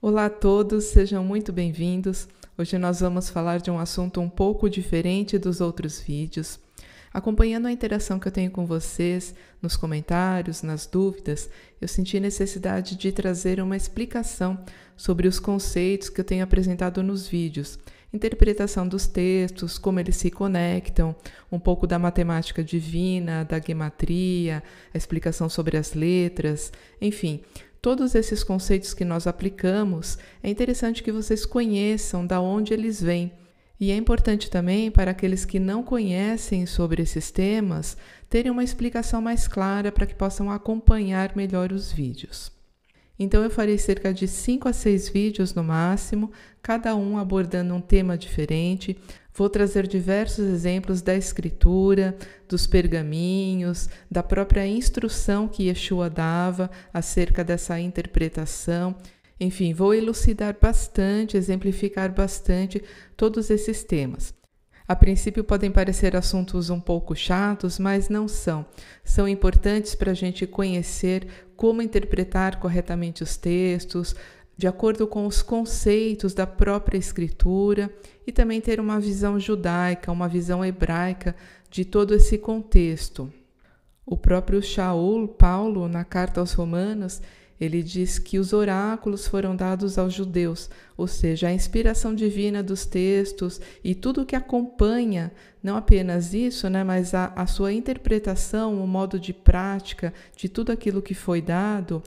Olá a todos, sejam muito bem-vindos. Hoje nós vamos falar de um assunto um pouco diferente dos outros vídeos. Acompanhando a interação que eu tenho com vocês, nos comentários, nas dúvidas, eu senti necessidade de trazer uma explicação sobre os conceitos que eu tenho apresentado nos vídeos. Interpretação dos textos, como eles se conectam, um pouco da matemática divina, da gematria, a explicação sobre as letras, enfim. Todos esses conceitos que nós aplicamos, é interessante que vocês conheçam de onde eles vêm. E é importante também para aqueles que não conhecem sobre esses temas, terem uma explicação mais clara para que possam acompanhar melhor os vídeos. Então eu farei cerca de 5 a 6 vídeos no máximo, cada um abordando um tema diferente. Vou trazer diversos exemplos da escritura, dos pergaminhos, da própria instrução que Yeshua dava acerca dessa interpretação. Enfim, vou elucidar bastante, exemplificar bastante todos esses temas. A princípio podem parecer assuntos um pouco chatos, mas não são. São importantes para a gente conhecer como interpretar corretamente os textos, de acordo com os conceitos da própria escritura, e também ter uma visão judaica, uma visão hebraica de todo esse contexto. O próprio Shaul, Paulo, na carta aos Romanos, ele diz que os oráculos foram dados aos judeus, ou seja, a inspiração divina dos textos e tudo que acompanha, não apenas isso, mas a sua interpretação, o modo de prática de tudo aquilo que foi dado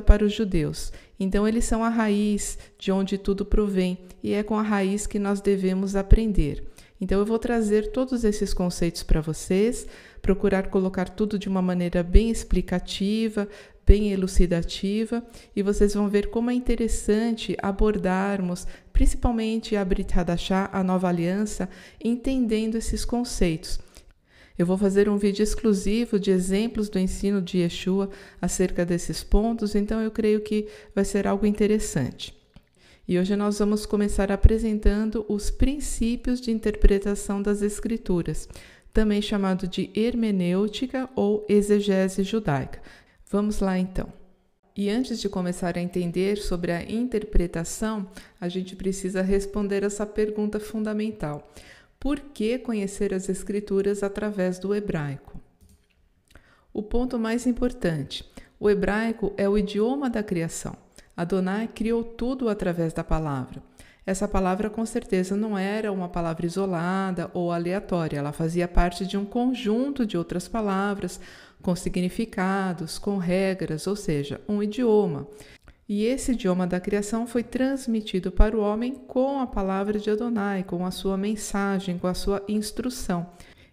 para os judeus. Então, eles são a raiz de onde tudo provém e é com a raiz que nós devemos aprender. Então, eu vou trazer todos esses conceitos para vocês, procurar colocar tudo de uma maneira bem explicativa, bem elucidativa, e vocês vão ver como é interessante abordarmos, principalmente a Brit Hadashah, a nova aliança, entendendo esses conceitos. Eu vou fazer um vídeo exclusivo de exemplos do ensino de Yeshua acerca desses pontos, então eu creio que vai ser algo interessante. E hoje nós vamos começar apresentando os princípios de interpretação das Escrituras, também chamado de hermenêutica ou exegese judaica. Vamos lá então. E antes de começar a entender sobre a interpretação, a gente precisa responder essa pergunta fundamental. Por que conhecer as Escrituras através do hebraico? O ponto mais importante, o hebraico é o idioma da criação. Adonai criou tudo através da palavra. Essa palavra com certeza não era uma palavra isolada ou aleatória, ela fazia parte de um conjunto de outras palavras, com significados, com regras, ou seja, um idioma. E esse idioma da criação foi transmitido para o homem com a palavra de Adonai, com a sua mensagem, com a sua instrução.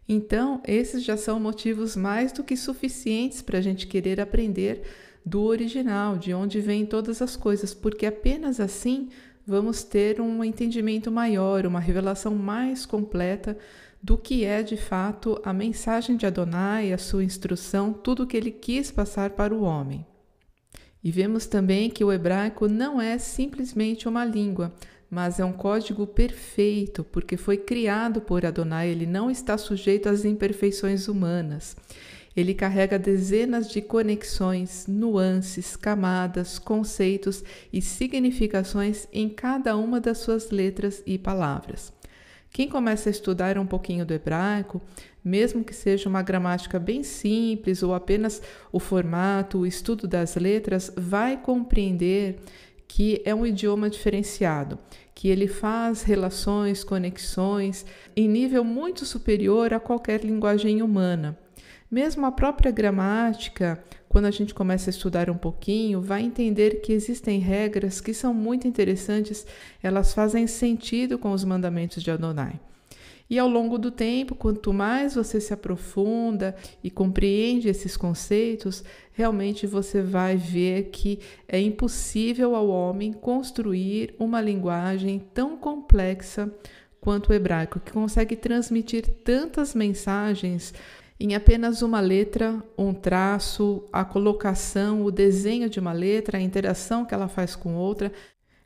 Então, esses já são motivos mais do que suficientes para a gente querer aprender do original, de onde vêm todas as coisas, porque apenas assim vamos ter um entendimento maior, uma revelação mais completa do que é de fato a mensagem de Adonai, a sua instrução, tudo o que ele quis passar para o homem. E vemos também que o hebraico não é simplesmente uma língua, mas é um código perfeito, porque foi criado por Adonai, ele não está sujeito às imperfeições humanas. Ele carrega dezenas de conexões, nuances, camadas, conceitos e significações em cada uma das suas letras e palavras. Quem começa a estudar um pouquinho do hebraico, mesmo que seja uma gramática bem simples ou apenas o formato, o estudo das letras, vai compreender que é um idioma diferenciado, que ele faz relações, conexões em nível muito superior a qualquer linguagem humana. Mesmo a própria gramática, quando a gente começa a estudar um pouquinho, vai entender que existem regras que são muito interessantes, elas fazem sentido com os mandamentos de Adonai. E ao longo do tempo, quanto mais você se aprofunda e compreende esses conceitos, realmente você vai ver que é impossível ao homem construir uma linguagem tão complexa quanto o hebraico, que consegue transmitir tantas mensagens em apenas uma letra, um traço, a colocação, o desenho de uma letra, a interação que ela faz com outra.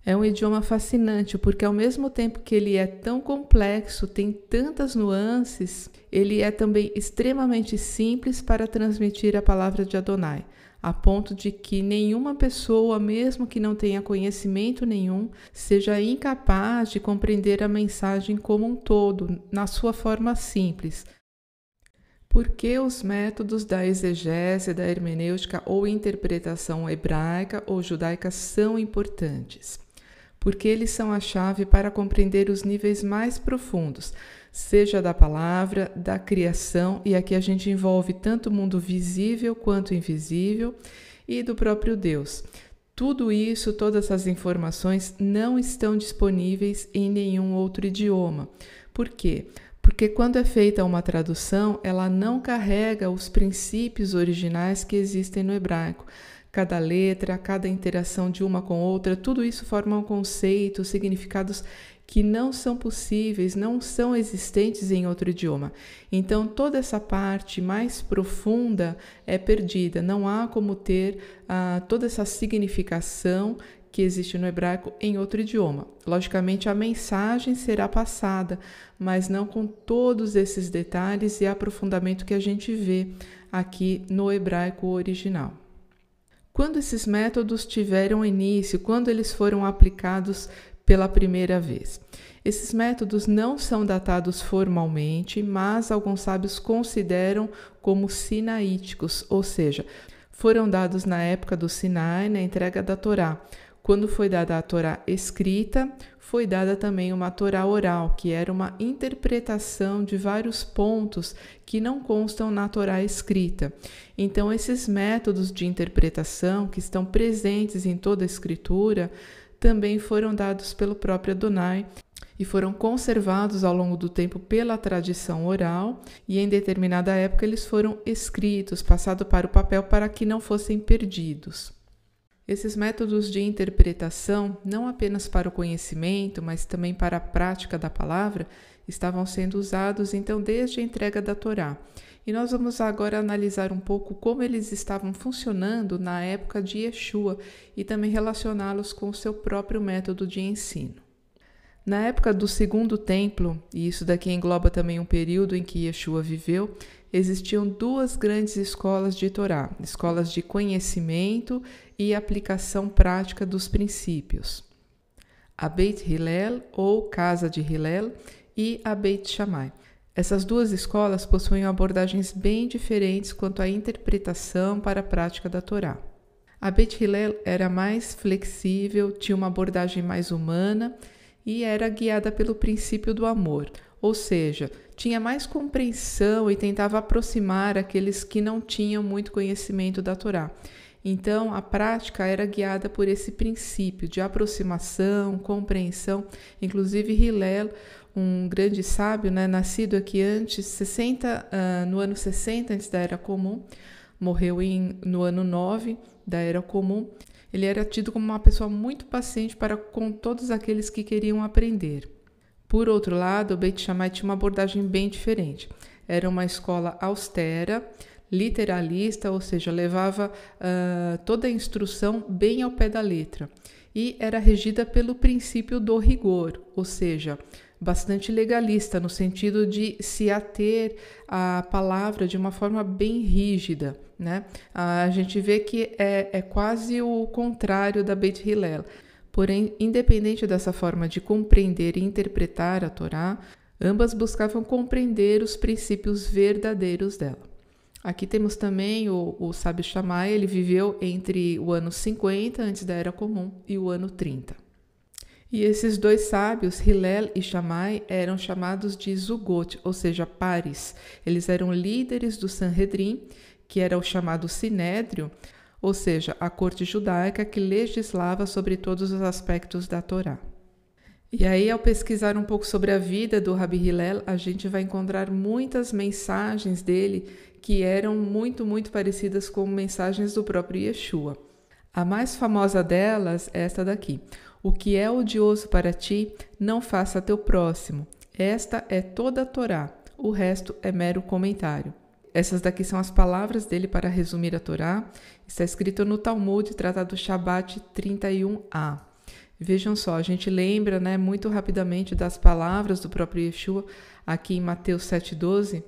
É um idioma fascinante, porque ao mesmo tempo que ele é tão complexo, tem tantas nuances, ele é também extremamente simples para transmitir a palavra de Adonai. a ponto de que nenhuma pessoa, mesmo que não tenha conhecimento nenhum, seja incapaz de compreender a mensagem como um todo, na sua forma simples. Por que os métodos da exegese, da hermenêutica ou interpretação hebraica ou judaica são importantes? Porque eles são a chave para compreender os níveis mais profundos, seja da palavra, da criação, e aqui a gente envolve tanto o mundo visível quanto invisível, e do próprio Deus. Tudo isso, todas essas informações não estão disponíveis em nenhum outro idioma. Por quê? Porque quando é feita uma tradução, ela não carrega os princípios originais que existem no hebraico. Cada letra, cada interação de uma com outra, tudo isso forma um conceito, significados que não são possíveis, não são existentes em outro idioma. Então, toda essa parte mais profunda é perdida. Não há como ter toda essa significação que existe no hebraico em outro idioma. Logicamente, a mensagem será passada, mas não com todos esses detalhes e aprofundamento que a gente vê aqui no hebraico original. Quando esses métodos tiveram início, quando eles foram aplicados pela primeira vez? Esses métodos não são datados formalmente, mas alguns sábios consideram como sinaíticos, ou seja, foram dados na época do Sinai, na entrega da Torá. Quando foi dada a Torá escrita, foi dada também uma Torá oral, que era uma interpretação de vários pontos que não constam na Torá escrita. Então, esses métodos de interpretação que estão presentes em toda a Escritura também foram dados pelo próprio Adonai e foram conservados ao longo do tempo pela tradição oral, e em determinada época eles foram escritos, passados para o papel para que não fossem perdidos. Esses métodos de interpretação, não apenas para o conhecimento, mas também para a prática da palavra, estavam sendo usados então desde a entrega da Torá. E nós vamos agora analisar um pouco como eles estavam funcionando na época de Yeshua e também relacioná-los com o seu próprio método de ensino. Na época do Segundo Templo, e isso daqui engloba também um período em que Yeshua viveu, existiam duas grandes escolas de Torá, escolas de conhecimento e aplicação prática dos princípios. A Beit Hillel, ou Casa de Hillel, e a Beit Shammai. Essas duas escolas possuem abordagens bem diferentes quanto à interpretação para a prática da Torá. A Beit Hillel era mais flexível, tinha uma abordagem mais humana e era guiada pelo princípio do amor, ou seja, tinha mais compreensão e tentava aproximar aqueles que não tinham muito conhecimento da Torá. Então, a prática era guiada por esse princípio de aproximação, compreensão. Inclusive, Hillel, um grande sábio, nascido aqui no ano 60 antes da Era Comum, morreu no ano 9 da Era Comum. Ele era tido como uma pessoa muito paciente para com todos aqueles que queriam aprender. Por outro lado, o Beit Shammai tinha uma abordagem bem diferente. Era uma escola austera, literalista, ou seja, levava toda a instrução bem ao pé da letra. E era regida pelo princípio do rigor, ou seja, bastante legalista, no sentido de se ater à palavra de uma forma bem rígida, né? A gente vê que é quase o contrário da Beit Hillel. Porém, independente dessa forma de compreender e interpretar a Torá, ambas buscavam compreender os princípios verdadeiros dela. Aqui temos também o sábio Shammai, ele viveu entre o ano 50 antes da Era Comum e o ano 30. E esses dois sábios, Hillel e Shammai, eram chamados de Zugot, ou seja, pares. Eles eram líderes do Sanhedrin, que era o chamado Sinédrio, ou seja, a corte judaica que legislava sobre todos os aspectos da Torá. E aí, ao pesquisar um pouco sobre a vida do Rabi Hillel, a gente vai encontrar muitas mensagens dele que eram muito, muito parecidas com mensagens do próprio Yeshua. A mais famosa delas é esta daqui. O que é odioso para ti, não faça a teu próximo. Esta é toda a Torá, o resto é mero comentário. Essas daqui são as palavras dele para resumir a Torá. Está escrito no Talmud, Tratado Shabat 31a. Vejam só, a gente lembra muito rapidamente das palavras do próprio Yeshua aqui em Mateus 7,12,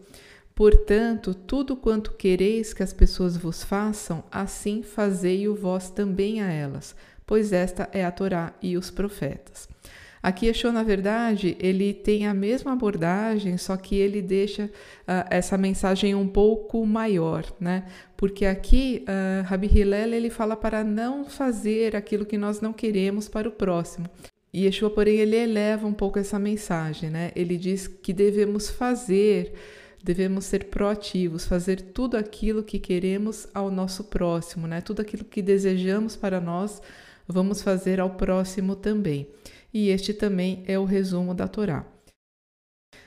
Portanto, tudo quanto quereis que as pessoas vos façam, assim fazei-o vós também a elas, pois esta é a Torá e os profetas. Aqui Yeshua, na verdade, ele tem a mesma abordagem, só que ele deixa essa mensagem um pouco maior, né? Porque aqui Rabi Hillel ele fala para não fazer aquilo que nós não queremos para o próximo. E Yeshua, porém, ele eleva um pouco essa mensagem, né? Ele diz que devemos ser proativos, fazer tudo aquilo que queremos ao nosso próximo, né? Tudo aquilo que desejamos para nós, vamos fazer ao próximo também. E este também é o resumo da Torá.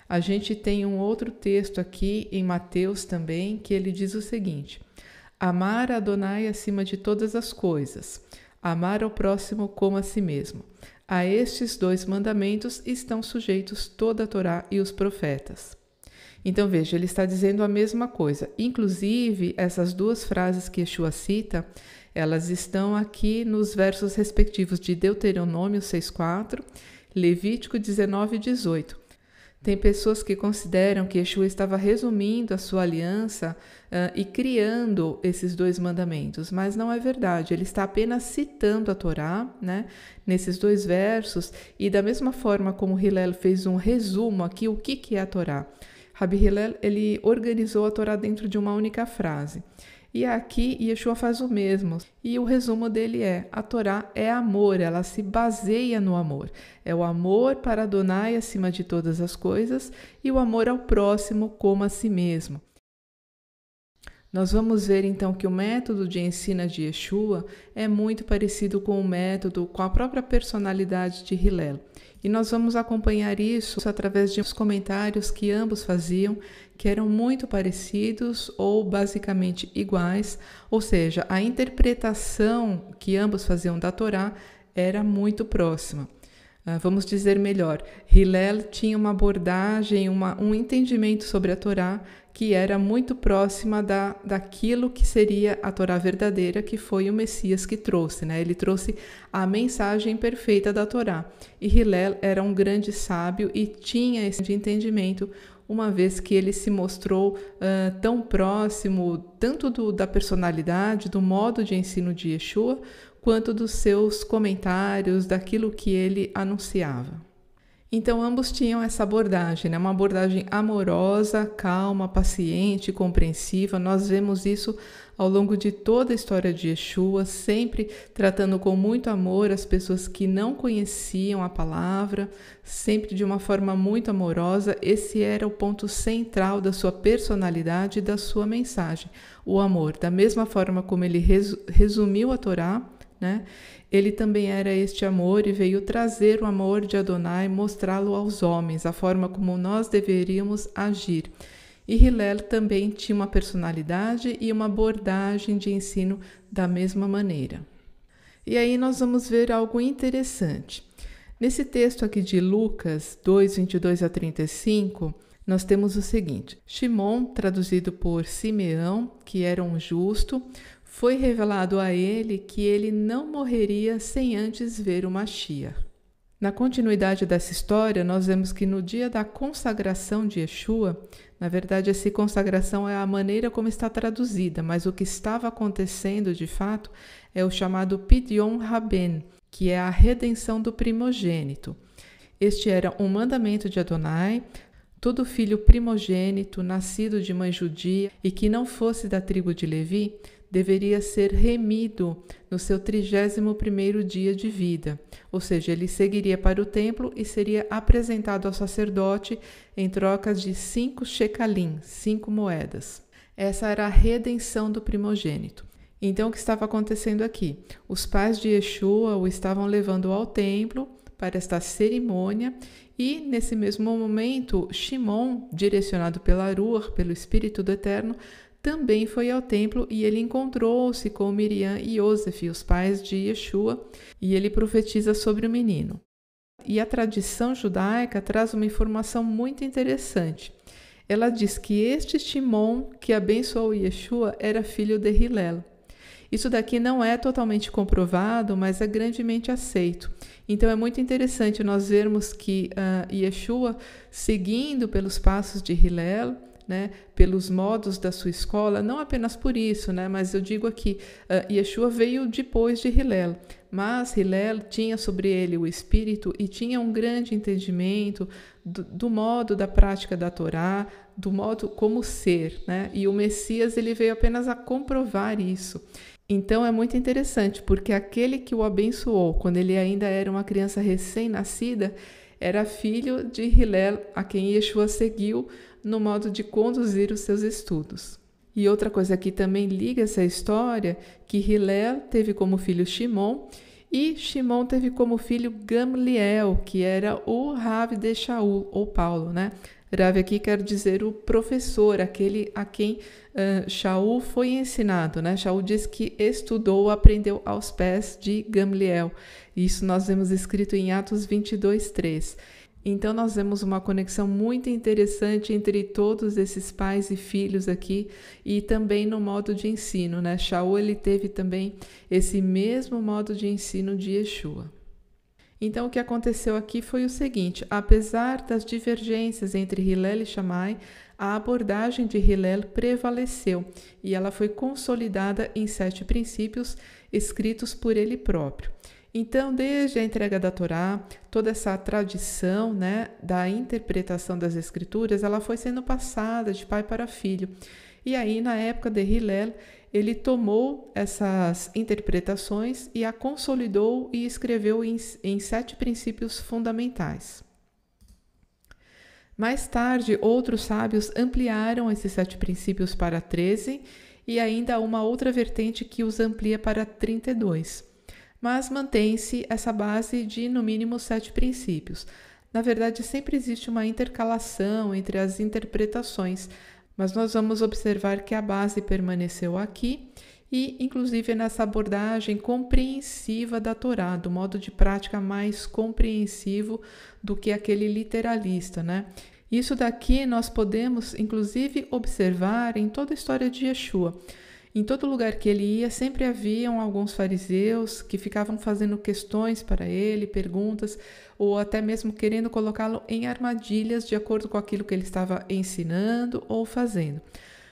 A gente tem um outro texto aqui em Mateus também, que ele diz o seguinte: amar a Adonai acima de todas as coisas, amar ao próximo como a si mesmo. A estes 2 mandamentos estão sujeitos toda a Torá e os profetas. Então veja, ele está dizendo a mesma coisa. Inclusive, essas 2 frases que Yeshua cita, elas estão aqui nos versos respectivos de Deuteronômio 6:4, Levítico 19:18. Tem pessoas que consideram que Yeshua estava resumindo a sua aliança e criando esses 2 mandamentos, mas não é verdade. Ele está apenas citando a Torá, né, nesses 2 versos, e da mesma forma como Hillel fez um resumo aqui, o que é a Torá? Rabi Hillel, ele organizou a Torá dentro de uma única frase. E aqui Yeshua faz o mesmo. E o resumo dele é: a Torá é amor, ela se baseia no amor. É o amor para Adonai acima de todas as coisas e o amor ao próximo como a si mesmo. Nós vamos ver então que o método de ensino de Yeshua é muito parecido com a própria personalidade de Hillel. E nós vamos acompanhar isso através de uns comentários que ambos faziam, que eram muito parecidos ou basicamente iguais, ou seja, a interpretação que ambos faziam da Torá era muito próxima. Vamos dizer melhor, Hillel tinha uma abordagem, um entendimento sobre a Torá que era muito próxima daquilo que seria a Torá verdadeira, que foi o Messias que trouxe, né? Ele trouxe a mensagem perfeita da Torá. E Hillel era um grande sábio e tinha esse entendimento, uma vez que ele se mostrou tão próximo, tanto da personalidade, do modo de ensino de Yeshua, quanto dos seus comentários, daquilo que ele anunciava. Então, ambos tinham essa abordagem, né? Uma abordagem amorosa, calma, paciente, compreensiva. Nós vemos isso ao longo de toda a história de Yeshua, sempre tratando com muito amor as pessoas que não conheciam a palavra, sempre de uma forma muito amorosa. Esse era o ponto central da sua personalidade e da sua mensagem, o amor. Da mesma forma como ele resumiu a Torá, né? Ele também era este amor e veio trazer o amor de Adonai, mostrá-lo aos homens, a forma como nós deveríamos agir. E Hillel também tinha uma personalidade e uma abordagem de ensino da mesma maneira. E aí nós vamos ver algo interessante. Nesse texto aqui de Lucas 2:22-35, nós temos o seguinte: Shimon, traduzido por Simeão, que era um justo, foi revelado a ele que ele não morreria sem antes ver o Mashiach. Na continuidade dessa história, nós vemos que no dia da consagração de Yeshua, na verdade, essa consagração é a maneira como está traduzida, mas o que estava acontecendo de fato é o chamado Pidyon Haben, que é a redenção do primogênito. Este era um mandamento de Adonai. Todo filho primogênito, nascido de mãe judia e que não fosse da tribo de Levi, deveria ser remido no seu 31º dia de vida, ou seja, ele seguiria para o templo e seria apresentado ao sacerdote em trocas de 5 shekalim, 5 moedas. Essa era a redenção do primogênito. Então, o que estava acontecendo aqui? Os pais de Yeshua o estavam levando ao templo para esta cerimônia e, nesse mesmo momento, Shimon, direcionado pela Ruach, pelo Espírito do Eterno, também foi ao templo e ele encontrou-se com Miriam e Yosef, os pais de Yeshua, e ele profetiza sobre o menino. E a tradição judaica traz uma informação muito interessante. Ela diz que este Shimon que abençoou Yeshua era filho de Hillel. Isso daqui não é totalmente comprovado, mas é grandemente aceito. Então é muito interessante nós vermos que Yeshua, seguindo pelos passos de Hillel, né, pelos modos da sua escola, não apenas por isso, né, mas eu digo aqui, Yeshua veio depois de Hillel, mas Hillel tinha sobre ele o Espírito e tinha um grande entendimento do modo da prática da Torá, do modo como ser, né, e o Messias ele veio apenas a comprovar isso. Então é muito interessante, porque aquele que o abençoou quando ele ainda era uma criança recém-nascida, era filho de Hillel, a quem Yeshua seguiu no modo de conduzir os seus estudos. E outra coisa que também liga essa história, que Hillel teve como filho Shimon, e Shimon teve como filho Gamliel, que era o Rav de Shaul, ou Paulo, né? Rav aqui quer dizer o professor, aquele a quem Shaul foi ensinado, né? Shaul diz que estudou, aprendeu aos pés de Gamliel. Isso nós vemos escrito em Atos 22:3. Então nós vemos uma conexão muito interessante entre todos esses pais e filhos aqui e também no modo de ensino, né? Shaul ele teve também esse mesmo modo de ensino de Yeshua. Então, o que aconteceu aqui foi o seguinte: apesar das divergências entre Hillel e Shammai, a abordagem de Hillel prevaleceu e ela foi consolidada em 7 princípios escritos por ele próprio. Então, desde a entrega da Torá, toda essa tradição, né, da interpretação das Escrituras, ela foi sendo passada de pai para filho. E aí, na época de Hillel, ele tomou essas interpretações e a consolidou e escreveu em 7 princípios fundamentais. Mais tarde, outros sábios ampliaram esses 7 princípios para 13 e ainda uma outra vertente que os amplia para 32. Mas mantém-se essa base de, no mínimo, 7 princípios. Na verdade, sempre existe uma intercalação entre as interpretações, mas nós vamos observar que a base permaneceu aqui e, inclusive, nessa abordagem compreensiva da Torá, do modo de prática mais compreensivo do que aquele literalista, né? Isso daqui nós podemos, inclusive, observar em toda a história de Yeshua. Em todo lugar que ele ia, sempre haviam alguns fariseus que ficavam fazendo questões para ele, perguntas, ou até mesmo querendo colocá-lo em armadilhas de acordo com aquilo que ele estava ensinando ou fazendo.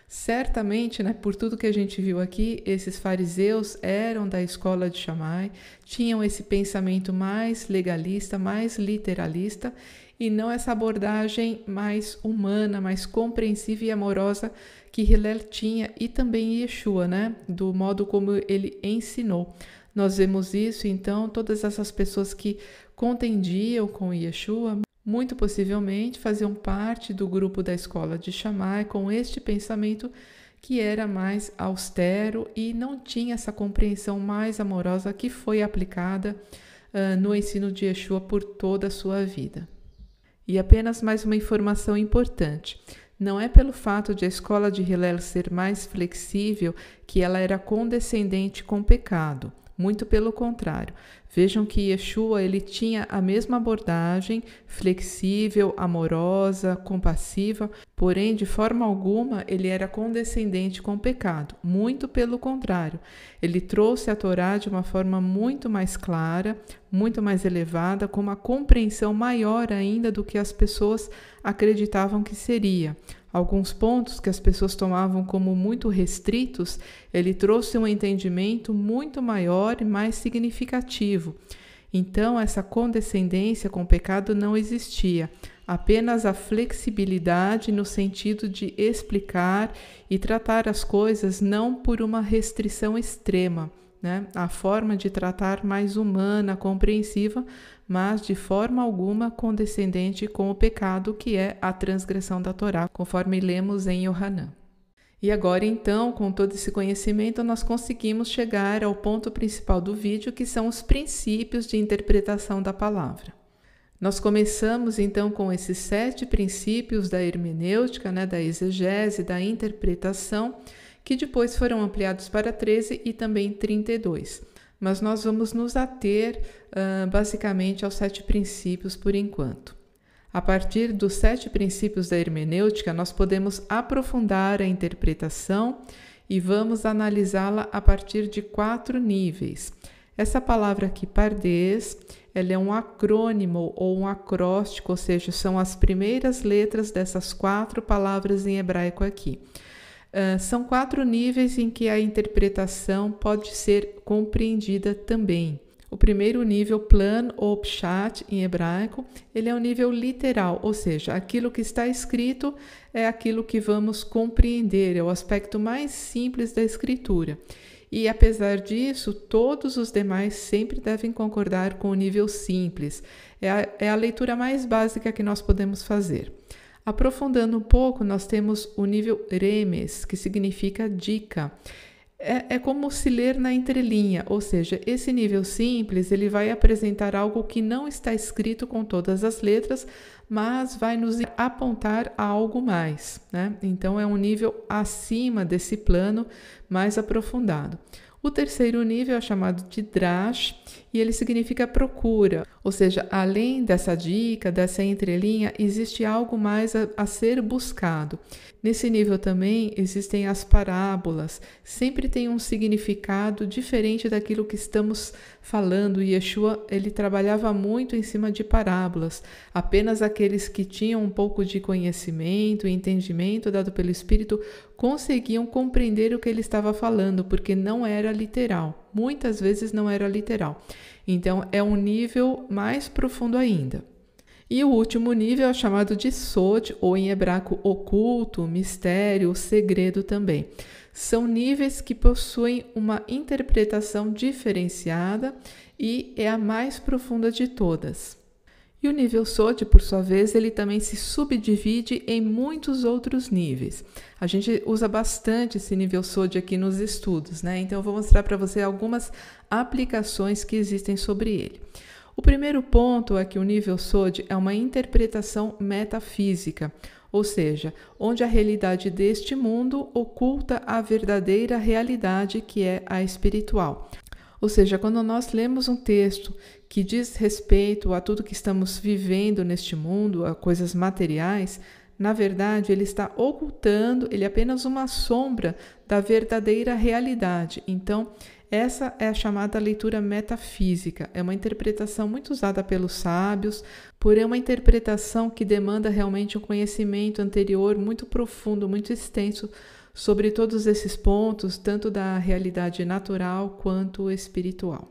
Certamente, né, por tudo que a gente viu aqui, esses fariseus eram da escola de Shammai, tinham esse pensamento mais legalista, mais literalista, e não essa abordagem mais humana, mais compreensiva e amorosa que Hillel tinha, e também Yeshua, né? Do modo como ele ensinou. Nós vemos isso, então, todas essas pessoas que contendiam com Yeshua, muito possivelmente faziam parte do grupo da escola de Shammai com este pensamento que era mais austero e não tinha essa compreensão mais amorosa que foi aplicada no ensino de Yeshua por toda a sua vida. E apenas mais uma informação importante. Não é pelo fato de a escola de Hillel ser mais flexível que ela era condescendente com o pecado. Muito pelo contrário. Vejam que Yeshua ele tinha a mesma abordagem, flexível, amorosa, compassiva, porém, de forma alguma, ele era condescendente com o pecado. Muito pelo contrário. Ele trouxe a Torá de uma forma muito mais clara, muito mais elevada, com uma compreensão maior ainda do que as pessoas acreditavam que seria. Alguns pontos que as pessoas tomavam como muito restritos, ele trouxe um entendimento muito maior e mais significativo. Então, essa condescendência com o pecado não existia, apenas a flexibilidade no sentido de explicar e tratar as coisas não por uma restrição extrema, né? A forma de tratar mais humana, compreensiva, mas de forma alguma condescendente com o pecado que é a transgressão da Torá, conforme lemos em Yohanan. E agora então, com todo esse conhecimento, nós conseguimos chegar ao ponto principal do vídeo, que são os princípios de interpretação da palavra. Nós começamos então com esses 7 princípios da hermenêutica, né, da exegese, da interpretação, que depois foram ampliados para 13 e também 32. Mas nós vamos nos ater basicamente aos 7 princípios por enquanto. A partir dos 7 princípios da hermenêutica, nós podemos aprofundar a interpretação e vamos analisá-la a partir de 4 níveis. Essa palavra aqui, Pardes, ela é um acrônimo ou um acróstico, ou seja, são as primeiras letras dessas 4 palavras em hebraico aqui. São 4 níveis em que a interpretação pode ser compreendida também. O primeiro nível, plan ou pshat em hebraico, ele é um nível literal, ou seja, aquilo que está escrito é aquilo que vamos compreender, é o aspecto mais simples da escritura. E apesar disso, todos os demais sempre devem concordar com o nível simples. É a leitura mais básica que nós podemos fazer. Aprofundando um pouco, nós temos o nível remes, que significa dica. É como se ler na entrelinha, ou seja, esse nível simples ele vai apresentar algo que não está escrito com todas as letras, mas vai nos apontar a algo mais, né? Então é um nível acima desse plano mais aprofundado. O terceiro nível é chamado de drash e ele significa procura, ou seja, além dessa dica, dessa entrelinha, existe algo mais a ser buscado. Nesse nível também existem as parábolas, sempre tem um significado diferente daquilo que estamos falando. Yeshua, ele trabalhava muito em cima de parábolas. Apenas aqueles que tinham um pouco de conhecimento e entendimento dado pelo Espírito conseguiam compreender o que ele estava falando, porque não era literal. Muitas vezes não era literal. Então, é um nível mais profundo ainda. E o último nível é chamado de sod, ou em hebraico oculto, mistério, segredo também. São níveis que possuem uma interpretação diferenciada e é a mais profunda de todas. E o nível sod, por sua vez, ele também se subdivide em muitos outros níveis. A gente usa bastante esse nível sod aqui nos estudos, né? Então eu vou mostrar para você algumas aplicações que existem sobre ele. O primeiro ponto é que o nível sod é uma interpretação metafísica, ou seja, onde a realidade deste mundo oculta a verdadeira realidade que é a espiritual. Ou seja, quando nós lemos um texto que diz respeito a tudo que estamos vivendo neste mundo, a coisas materiais, na verdade ele está ocultando, ele é apenas uma sombra da verdadeira realidade. Então, essa é a chamada leitura metafísica. É uma interpretação muito usada pelos sábios, porém é uma interpretação que demanda realmente um conhecimento anterior muito profundo, muito extenso sobre todos esses pontos, tanto da realidade natural quanto espiritual.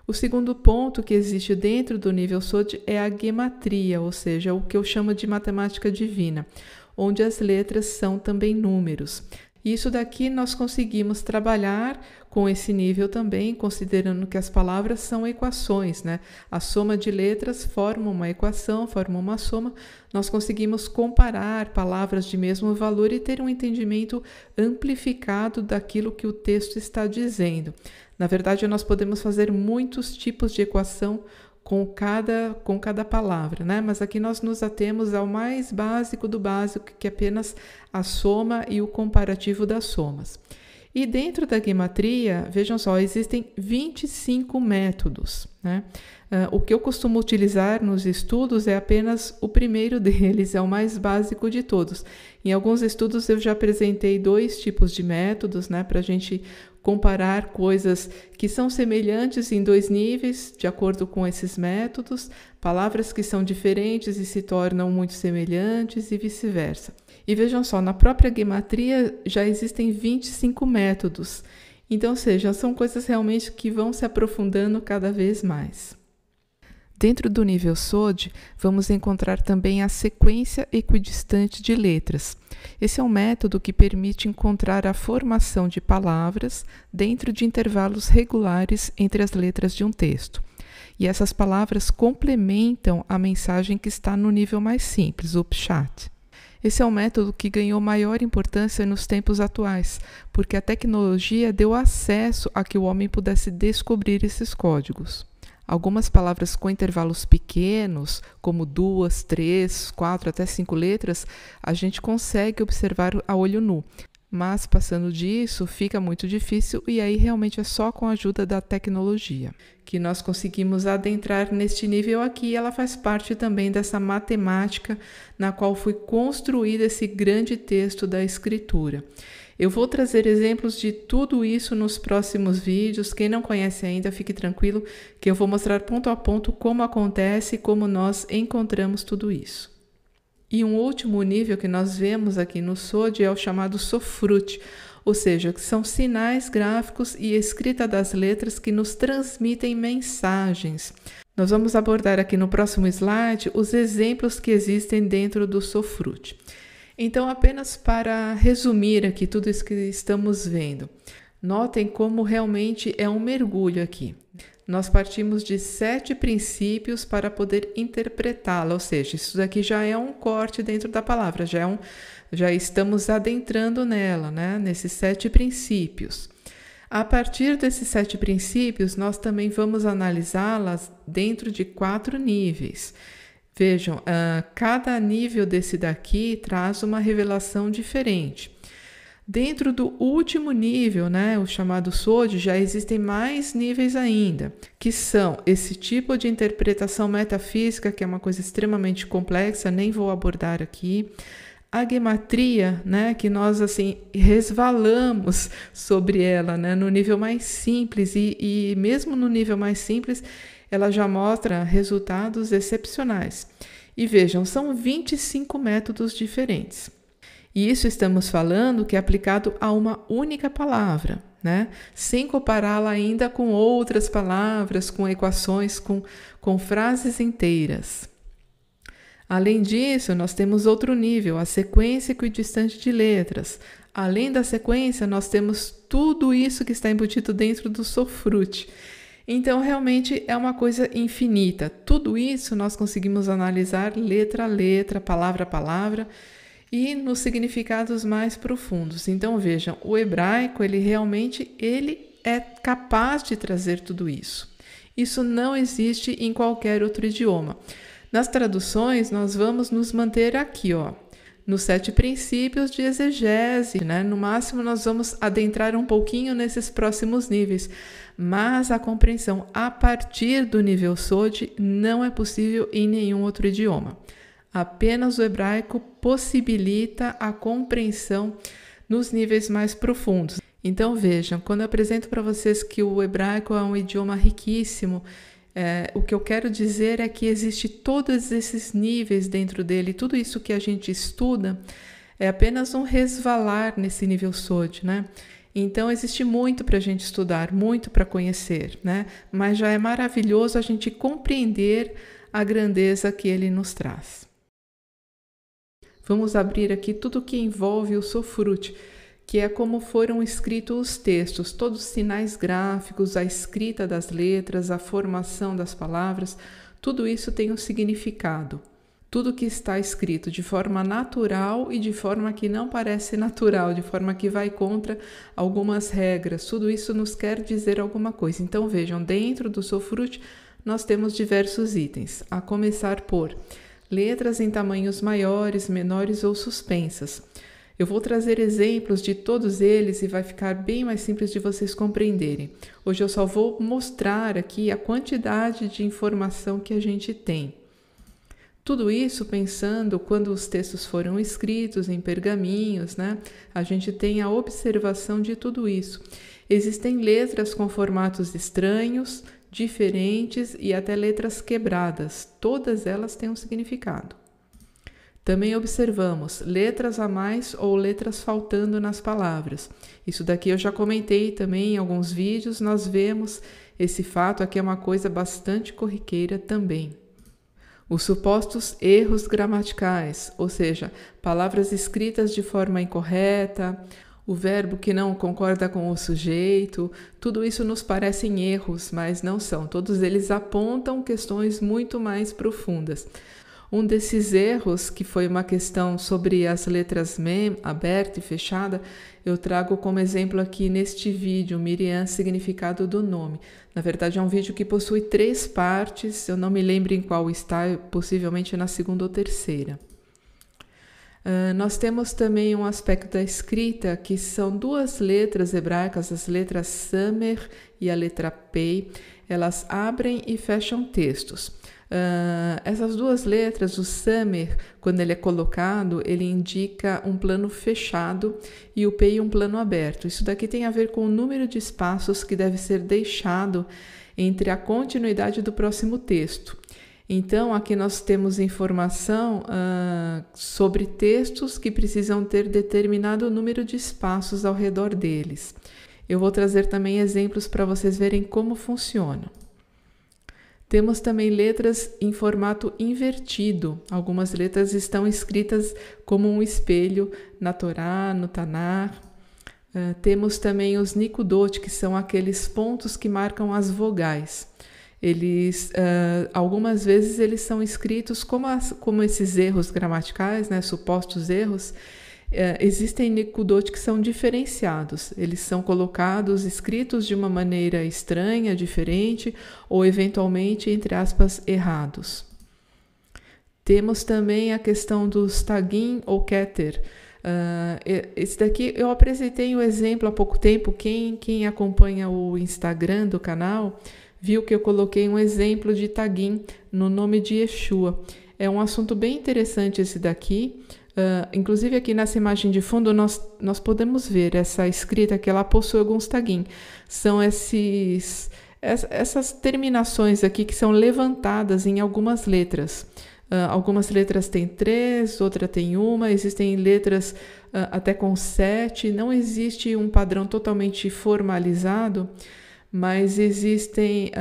O segundo ponto que existe dentro do nível sod é a gematria, ou seja, o que eu chamo de matemática divina, onde as letras são também números. Isso daqui nós conseguimos trabalhar com esse nível também, considerando que as palavras são equações, né? A soma de letras forma uma equação, forma uma soma. Nós conseguimos comparar palavras de mesmo valor e ter um entendimento amplificado daquilo que o texto está dizendo. Na verdade, nós podemos fazer muitos tipos de equação com cada palavra, né? Mas aqui nós nos atemos ao mais básico do básico, que é apenas a soma e o comparativo das somas. E dentro da gematria, vejam só, existem 25 métodos, né? O que eu costumo utilizar nos estudos é apenas o primeiro deles, é o mais básico de todos. Em alguns estudos eu já apresentei 2 tipos de métodos, né, para a gente comparar coisas que são semelhantes em 2 níveis, de acordo com esses métodos, palavras que são diferentes e se tornam muito semelhantes e vice-versa. E vejam só, na própria gematria já existem 25 métodos. Então, ou seja, são coisas realmente que vão se aprofundando cada vez mais. Dentro do nível sod, vamos encontrar também a sequência equidistante de letras. Esse é um método que permite encontrar a formação de palavras dentro de intervalos regulares entre as letras de um texto. E essas palavras complementam a mensagem que está no nível mais simples, o pshat. Esse é um método que ganhou maior importância nos tempos atuais, porque a tecnologia deu acesso a que o homem pudesse descobrir esses códigos. Algumas palavras com intervalos pequenos, como 2, 3, 4, até 5 letras, a gente consegue observar a olho nu. Mas passando disso fica muito difícil e aí realmente é só com a ajuda da tecnologia que nós conseguimos adentrar neste nível aqui. Ela faz parte também dessa matemática na qual foi construído esse grande texto da escritura. Eu vou trazer exemplos de tudo isso nos próximos vídeos. Quem não conhece ainda, fique tranquilo que eu vou mostrar ponto a ponto como acontece e como nós encontramos tudo isso. E um último nível que nós vemos aqui no SOD é o chamado sofrute, ou seja, que são sinais gráficos e escrita das letras que nos transmitem mensagens. Nós vamos abordar aqui no próximo slide os exemplos que existem dentro do sofrute. Então, apenas para resumir aqui tudo isso que estamos vendo, notem como realmente é um mergulho aqui. Nós partimos de 7 princípios para poder interpretá-la, ou seja, isso daqui já é um corte dentro da palavra, já estamos adentrando nela, né? Nesses 7 princípios. A partir desses 7 princípios, nós também vamos analisá-las dentro de 4 níveis. Vejam, cada nível desse daqui traz uma revelação diferente. Dentro do último nível, né, o chamado SOD, já existem mais níveis ainda, que são esse tipo de interpretação metafísica, que é uma coisa extremamente complexa, nem vou abordar aqui. A gematria, né, que nós assim resvalamos sobre ela, né, no nível mais simples e mesmo no nível mais simples, ela já mostra resultados excepcionais. E vejam, são 25 métodos diferentes. E isso estamos falando que é aplicado a uma única palavra, né? Sem compará-la ainda com outras palavras, com equações, com frases inteiras. Além disso, nós temos outro nível, a sequência equidistante de letras. Além da sequência, nós temos tudo isso que está embutido dentro do sofrute. Então, realmente é uma coisa infinita. Tudo isso nós conseguimos analisar letra a letra, palavra a palavra, e nos significados mais profundos. Então, vejam, o hebraico, ele é capaz de trazer tudo isso. Isso não existe em qualquer outro idioma. Nas traduções, nós vamos nos manter aqui, nos 7 princípios de exegese, né? No máximo, nós vamos adentrar um pouquinho nesses próximos níveis, mas a compreensão a partir do nível SOD não é possível em nenhum outro idioma. Apenas o hebraico possibilita a compreensão nos níveis mais profundos. Então, vejam, quando eu apresento para vocês que o hebraico é um idioma riquíssimo, o que eu quero dizer é que existe todos esses níveis dentro dele. Tudo isso que a gente estuda é apenas um resvalar nesse nível SOD, né? Então, existe muito para a gente estudar, muito para conhecer, né? Mas já é maravilhoso a gente compreender a grandeza que ele nos traz. Vamos abrir aqui tudo que envolve o sofrute, que é como foram escritos os textos, todos os sinais gráficos, a escrita das letras, a formação das palavras, tudo isso tem um significado. Tudo que está escrito de forma natural e de forma que não parece natural, de forma que vai contra algumas regras, tudo isso nos quer dizer alguma coisa. Então vejam, dentro do sofrute nós temos diversos itens, a começar por letras em tamanhos maiores, menores ou suspensas. Eu vou trazer exemplos de todos eles e vai ficar bem mais simples de vocês compreenderem. Hoje eu só vou mostrar aqui a quantidade de informação que a gente tem. Tudo isso pensando quando os textos foram escritos em pergaminhos, né? A gente tem a observação de tudo isso. Existem letras com formatos estranhos, diferentes e até letras quebradas. Todas elas têm um significado. Também observamos letras a mais ou letras faltando nas palavras. Isso daqui eu já comentei também em alguns vídeos, nós vemos esse fato aqui é uma coisa bastante corriqueira também. Os supostos erros gramaticais, ou seja, palavras escritas de forma incorreta, o verbo que não concorda com o sujeito, tudo isso nos parecem erros, mas não são. Todos eles apontam questões muito mais profundas. Um desses erros, que foi uma questão sobre as letras mem, aberta e fechada, eu trago como exemplo aqui neste vídeo, Miriam, significado do nome. Na verdade, é um vídeo que possui 3 partes, eu não me lembro em qual está, possivelmente na segunda ou terceira. Nós temos também um aspecto da escrita, que são duas letras hebraicas, as letras Samer e a letra Pei. Elas abrem e fecham textos. Essas duas letras, o Samer, quando ele é colocado, ele indica um plano fechado e o Pei um plano aberto. Isso daqui tem a ver com o número de espaços que deve ser deixado entre a continuidade do próximo texto. Então, aqui nós temos informação sobre textos que precisam ter determinado número de espaços ao redor deles. Eu vou trazer também exemplos para vocês verem como funciona. Temos também letras em formato invertido. Algumas letras estão escritas como um espelho na Torá, no Tanar. Temos também os nikudot, que são aqueles pontos que marcam as vogais. Algumas vezes eles são escritos como esses erros gramaticais, né, supostos erros. Existem nikudot que são diferenciados, eles são colocados, escritos de uma maneira estranha, diferente, ou eventualmente, entre aspas, errados. Temos também a questão dos tagim ou keter. Esse daqui eu apresentei o exemplo há pouco tempo. Quem acompanha o Instagram do canal viu que eu coloquei um exemplo de tagim no nome de Yeshua. É um assunto bem interessante esse daqui. Inclusive aqui nessa imagem de fundo nós podemos ver essa escrita que ela possui alguns tagim. São essas terminações aqui que são levantadas em algumas letras. Algumas letras têm 3, outra tem 1, existem letras até com 7. Não existe um padrão totalmente formalizado, mas existem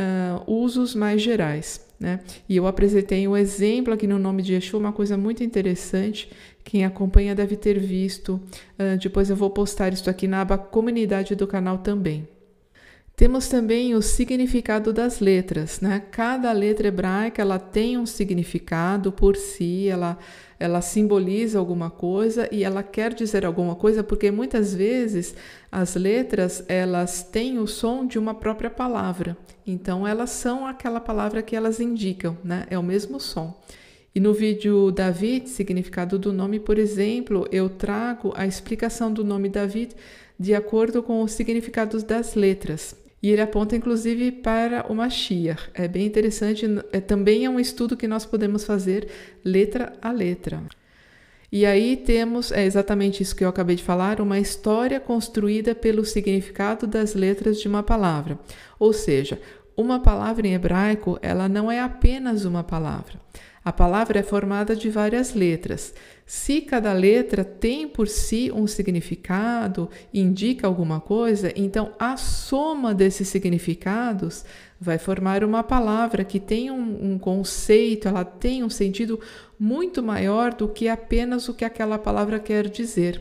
usos mais gerais, né? E eu apresentei um exemplo aqui no nome de Yeshua, uma coisa muito interessante. Quem acompanha deve ter visto. Depois eu vou postar isso aqui na aba comunidade do canal também. Temos também o significado das letras, né? Cada letra hebraica ela tem um significado por si, ela simboliza alguma coisa e ela quer dizer alguma coisa, porque muitas vezes as letras elas têm o som de uma própria palavra. Então elas são aquela palavra que elas indicam, né? É o mesmo som. E no vídeo David, significado do nome, por exemplo, eu trago a explicação do nome David de acordo com os significados das letras. E ele aponta, inclusive, para o Mashiach. É bem interessante, também é um estudo que nós podemos fazer letra a letra. E aí temos, exatamente isso que eu acabei de falar, uma história construída pelo significado das letras de uma palavra. Ou seja, uma palavra em hebraico, ela não é apenas uma palavra. A palavra é formada de várias letras. Se cada letra tem por si um significado, indica alguma coisa, então a soma desses significados vai formar uma palavra que tem um conceito, ela tem um sentido muito maior do que apenas o que aquela palavra quer dizer.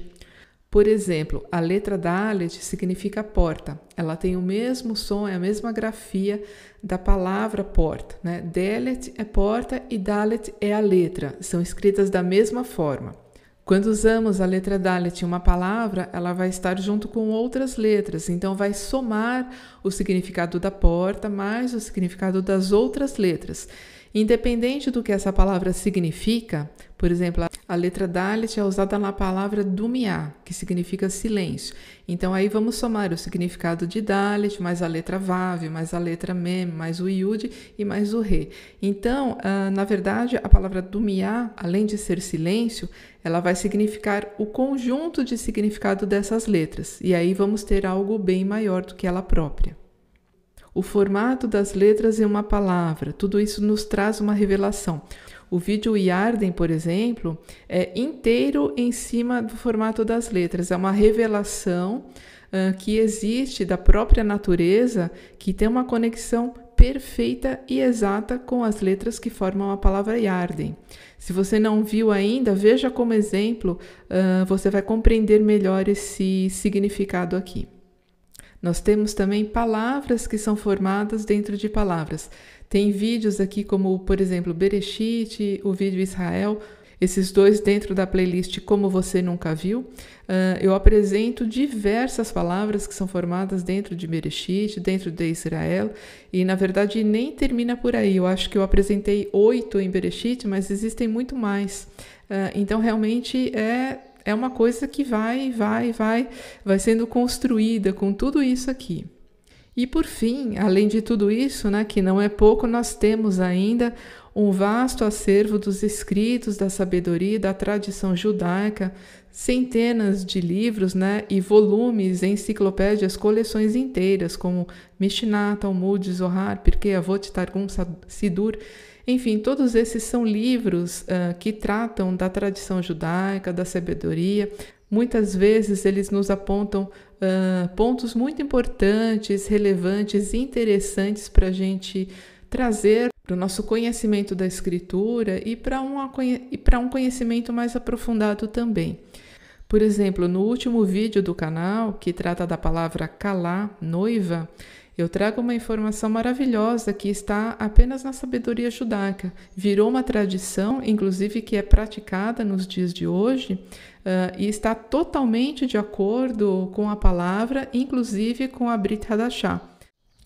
Por exemplo, a letra Dalet significa porta. Ela tem o mesmo som, é a mesma grafia da palavra porta, né? Delet é porta e Dalet é a letra. São escritas da mesma forma. Quando usamos a letra Dalet em uma palavra, ela vai estar junto com outras letras. Então, vai somar o significado da porta mais o significado das outras letras. Independente do que essa palavra significa, por exemplo, a letra Dalet é usada na palavra Dumiá, que significa silêncio. Então, aí vamos somar o significado de Dalet, mais a letra Vav, mais a letra Mem, mais o Yud e mais o Re. Então, na verdade, a palavra Dumiá, além de ser silêncio, ela vai significar o conjunto de significado dessas letras. E aí vamos ter algo bem maior do que ela própria. O formato das letras em uma palavra, tudo isso nos traz uma revelação. O vídeo Yarden, por exemplo, é inteiro em cima do formato das letras. É uma revelação que existe da própria natureza, que tem uma conexão perfeita e exata com as letras que formam a palavra Yarden. Se você não viu ainda, veja como exemplo, você vai compreender melhor esse significado aqui. Nós temos também palavras que são formadas dentro de palavras. Tem vídeos aqui como, por exemplo, Bereshit, o vídeo Israel. esses dois dentro da playlist Como Você Nunca Viu, eu apresento diversas palavras que são formadas dentro de Bereshit, dentro de Israel, e na verdade nem termina por aí. Eu acho que eu apresentei 8 em Bereshit, mas existem muito mais. Então realmente é uma coisa que vai sendo construída com tudo isso aqui. E por fim, além de tudo isso, né, que não é pouco, nós temos ainda um vasto acervo dos escritos da sabedoria e da tradição judaica, centenas de livros, né, e volumes, enciclopédias, coleções inteiras, como Mishnah, Talmud, Zohar, Pirkei Avot, Targum, Sidur. Enfim, todos esses são livros que tratam da tradição judaica, da sabedoria. Muitas vezes eles nos apontam pontos muito importantes, relevantes e interessantes para a gente trazer para o nosso conhecimento da escritura e para um conhecimento mais aprofundado também. Por exemplo, no último vídeo do canal, que trata da palavra kalá, noiva, eu trago uma informação maravilhosa que está apenas na sabedoria judaica. Virou uma tradição, inclusive, que é praticada nos dias de hoje e está totalmente de acordo com a palavra, inclusive com a Brit Hadashah.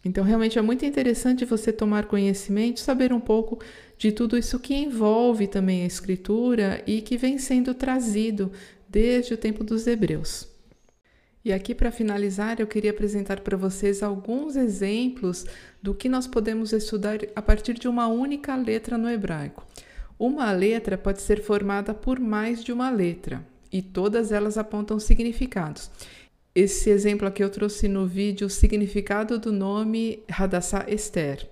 Então, realmente é muito interessante você tomar conhecimento, saber um pouco de tudo isso que envolve também a escritura e que vem sendo trazido desde o tempo dos hebreus. E aqui, para finalizar, eu queria apresentar para vocês alguns exemplos do que nós podemos estudar a partir de uma única letra no hebraico. Uma letra pode ser formada por mais de uma letra e todas elas apontam significados. Esse exemplo aqui eu trouxe no vídeo o significado do nome Hadassah Esther.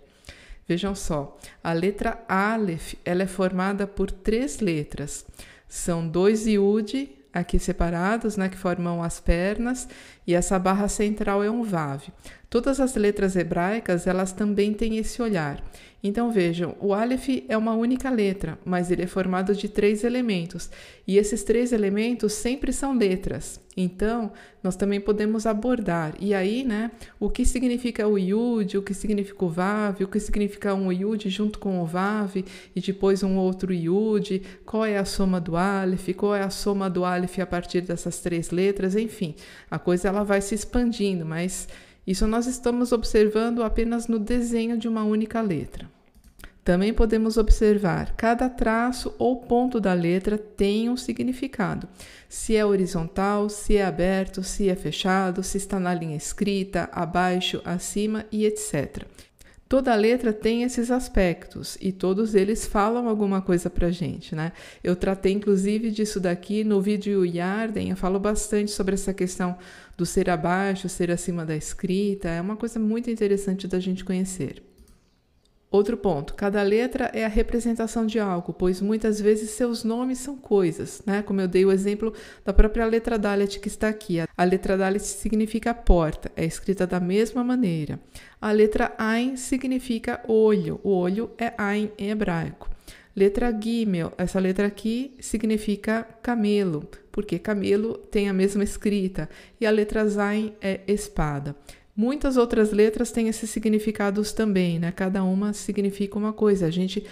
Vejam só, a letra Aleph ela é formada por 3 letras. São 2 Yud, aqui separados, né, que formam as pernas, e essa barra central é um Vav. Todas as letras hebraicas, elas também têm esse olhar. Então vejam, o Aleph é uma única letra, mas ele é formado de 3 elementos, e esses 3 elementos sempre são letras. Então, nós também podemos abordar, e aí, né, o que significa o Yud, o que significa o Vav, o que significa um Yud junto com o Vav, e depois um outro Yud, qual é a soma do Aleph, qual é a soma do Aleph a partir dessas 3 letras, enfim, a coisa ela vai se expandindo, mas isso nós estamos observando apenas no desenho de uma única letra. Também podemos observar, cada traço ou ponto da letra tem um significado. Se é horizontal, se é aberto, se é fechado, se está na linha escrita, abaixo, acima e etc. Toda letra tem esses aspectos e todos eles falam alguma coisa pra gente, né? Eu tratei inclusive disso daqui no vídeo Yarden, eu falo bastante sobre essa questão do ser abaixo, ser acima da escrita, é uma coisa muito interessante da gente conhecer. Outro ponto, cada letra é a representação de algo, pois muitas vezes seus nomes são coisas, né? Como eu dei o exemplo da própria letra Dalet que está aqui. A letra Dalet significa porta, é escrita da mesma maneira. A letra Ain significa olho, o olho é Ain em hebraico. Letra Gimel, essa letra aqui significa camelo, porque camelo tem a mesma escrita. E a letra Zain é espada. Muitas outras letras têm esses significados também, né? Cada uma significa uma coisa. A gente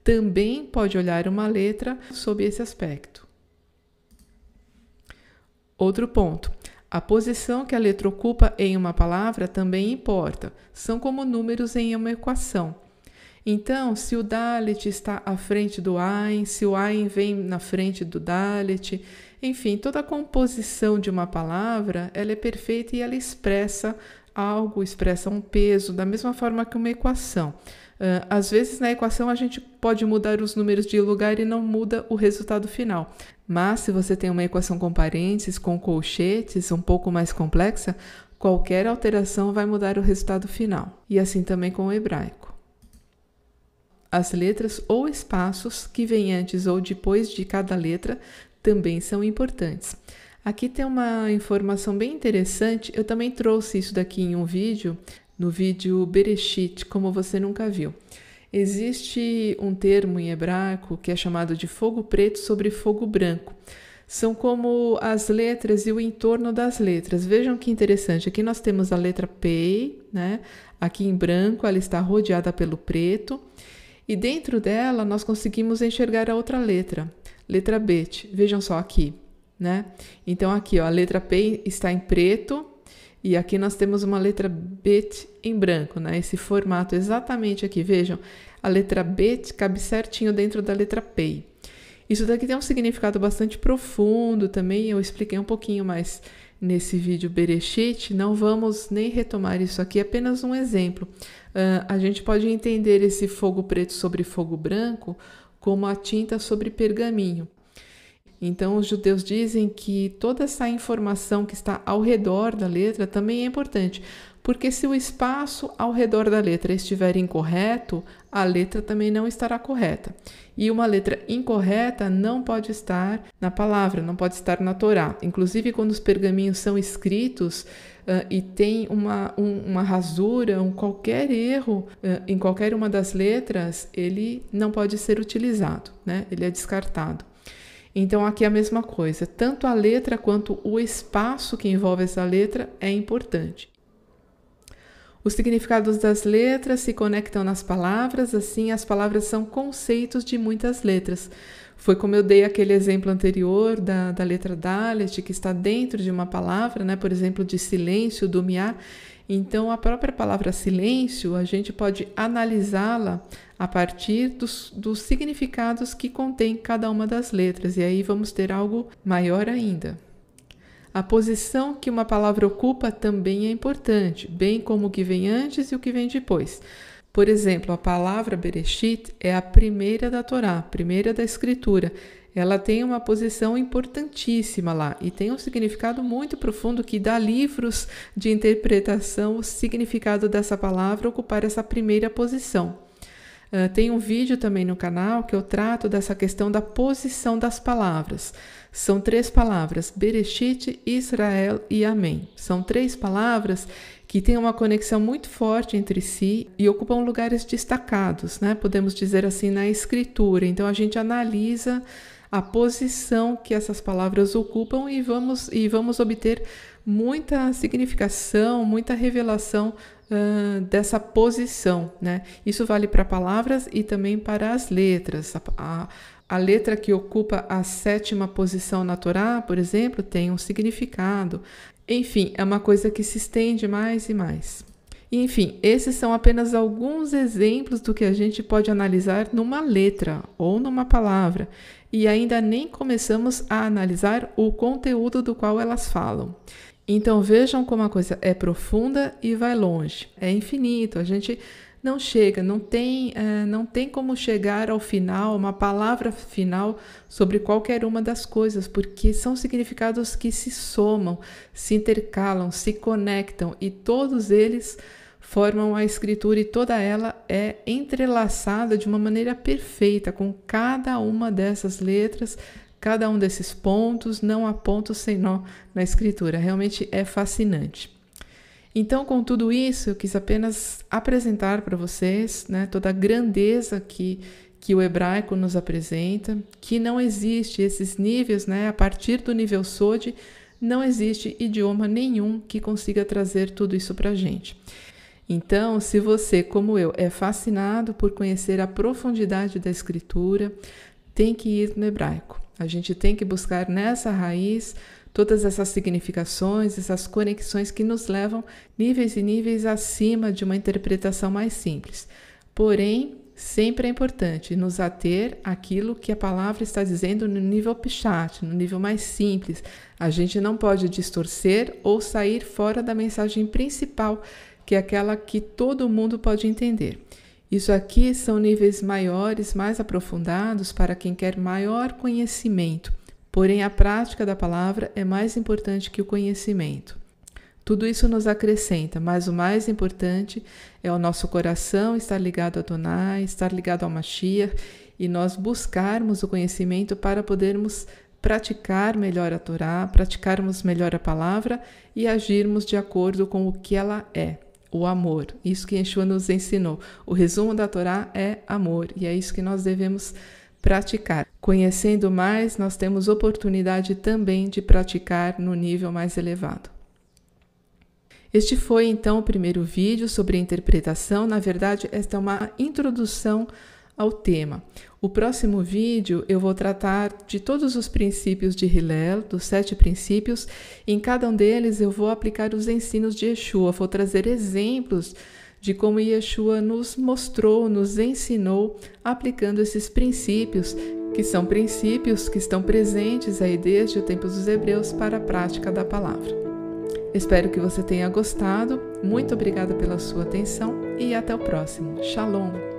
também pode olhar uma letra sob esse aspecto. Outro ponto. A posição que a letra ocupa em uma palavra também importa. São como números em uma equação. Então, se o Dalet está à frente do Ain, se o Ain vem na frente do Dalet, enfim, toda a composição de uma palavra, ela é perfeita e ela expressa algo, expressa um peso, da mesma forma que uma equação. Às vezes, na equação, a gente pode mudar os números de lugar e não muda o resultado final. Mas, se você tem uma equação com parênteses, com colchetes, um pouco mais complexa, qualquer alteração vai mudar o resultado final. E assim também com o hebraico. As letras ou espaços que vêm antes ou depois de cada letra também são importantes. Aqui tem uma informação bem interessante, eu também trouxe isso daqui em um vídeo, no vídeo Bereshit, como você nunca viu. Existe um termo em hebraico que é chamado de fogo preto sobre fogo branco. São como as letras e o entorno das letras. Vejam que interessante, aqui nós temos a letra Pei, né? Aqui em branco ela está rodeada pelo preto, e dentro dela nós conseguimos enxergar a outra letra. letra Bet. Vejam só aqui, né? Então aqui, ó, a letra P está em preto e aqui nós temos uma letra Bet em branco, né? Esse formato exatamente aqui, vejam, a letra Bet cabe certinho dentro da letra P. Isso daqui tem um significado bastante profundo também, eu expliquei um pouquinho mais nesse vídeo Bereshit, não vamos nem retomar isso aqui, é apenas um exemplo. A gente pode entender esse fogo preto sobre fogo branco como a tinta sobre pergaminho. Então, os judeus dizem que toda essa informação que está ao redor da letra também é importante, porque se o espaço ao redor da letra estiver incorreto, a letra também não estará correta. E uma letra incorreta não pode estar na palavra, não pode estar na Torá. Inclusive, quando os pergaminhos são escritos e tem uma rasura, qualquer erro em qualquer uma das letras, ele não pode ser utilizado, né? Ele é descartado. Então, aqui é a mesma coisa. Tanto a letra quanto o espaço que envolve essa letra é importante. Os significados das letras se conectam nas palavras, assim as palavras são conceitos de muitas letras. Foi como eu dei aquele exemplo anterior da letra Dalet, que está dentro de uma palavra, né? Por exemplo, de silêncio, do miá. Então, a própria palavra silêncio, a gente pode analisá-la a partir dos significados que contém cada uma das letras, e aí vamos ter algo maior ainda. A posição que uma palavra ocupa também é importante, bem como o que vem antes e o que vem depois. Por exemplo, a palavra Bereshit é a primeira da Torá, a primeira da Escritura. Ela tem uma posição importantíssima lá e tem um significado muito profundo que dá livros de interpretação o significado dessa palavra ocupar essa primeira posição. Tem um vídeo também no canal que eu trato dessa questão da posição das palavras. São 3 palavras, Bereshit, Israel e Amém. São 3 palavras que têm uma conexão muito forte entre si e ocupam lugares destacados, né? Podemos dizer assim, na escritura. Então, a gente analisa a posição que essas palavras ocupam e vamos obter muita significação, muita revelação dessa posição, né? Isso vale para palavras e também para as letras. A letra que ocupa a 7ª posição na Torá, por exemplo, tem um significado. Enfim, é uma coisa que se estende mais e mais. Enfim, esses são apenas alguns exemplos do que a gente pode analisar numa letra ou numa palavra. E ainda nem começamos a analisar o conteúdo do qual elas falam. Então vejam como a coisa é profunda e vai longe. É infinito, a gente não chega, não tem como chegar ao final, uma palavra final sobre qualquer uma das coisas, porque são significados que se somam, se intercalam, se conectam e todos eles formam a escritura e toda ela é entrelaçada de uma maneira perfeita com cada uma dessas letras, cada um desses pontos, não há ponto sem nó na escritura, realmente é fascinante. Então, com tudo isso, eu quis apenas apresentar para vocês, né, toda a grandeza que o hebraico nos apresenta, que não existe esses níveis, né, a partir do nível Sod, não existe idioma nenhum que consiga trazer tudo isso para a gente. Então, se você, como eu, é fascinado por conhecer a profundidade da escritura, tem que ir no hebraico. A gente tem que buscar nessa raiz todas essas significações, essas conexões que nos levam níveis e níveis acima de uma interpretação mais simples. Porém, sempre é importante nos ater àquilo que a palavra está dizendo no nível Pshat, no nível mais simples. A gente não pode distorcer ou sair fora da mensagem principal, que é aquela que todo mundo pode entender. Isso aqui são níveis maiores, mais aprofundados para quem quer maior conhecimento. Porém, a prática da palavra é mais importante que o conhecimento. Tudo isso nos acrescenta, mas o mais importante é o nosso coração estar ligado a Adonai, estar ligado ao Mashiach e nós buscarmos o conhecimento para podermos praticar melhor a Torá, praticarmos melhor a palavra e agirmos de acordo com o que ela é. O amor, isso que Yeshua nos ensinou. O resumo da Torá é amor, e é isso que nós devemos praticar. Conhecendo mais, nós temos oportunidade também de praticar no nível mais elevado. Este foi, então, o primeiro vídeo sobre a interpretação. Na verdade, esta é uma introdução ao tema. O próximo vídeo eu vou tratar de todos os princípios de Hillel, dos 7 princípios. Em cada um deles eu vou aplicar os ensinos de Yeshua, vou trazer exemplos de como Yeshua nos mostrou, nos ensinou aplicando esses princípios, que são princípios que estão presentes aí desde o tempo dos hebreus para a prática da palavra. Espero que você tenha gostado. Muito obrigada pela sua atenção e até o próximo. Shalom!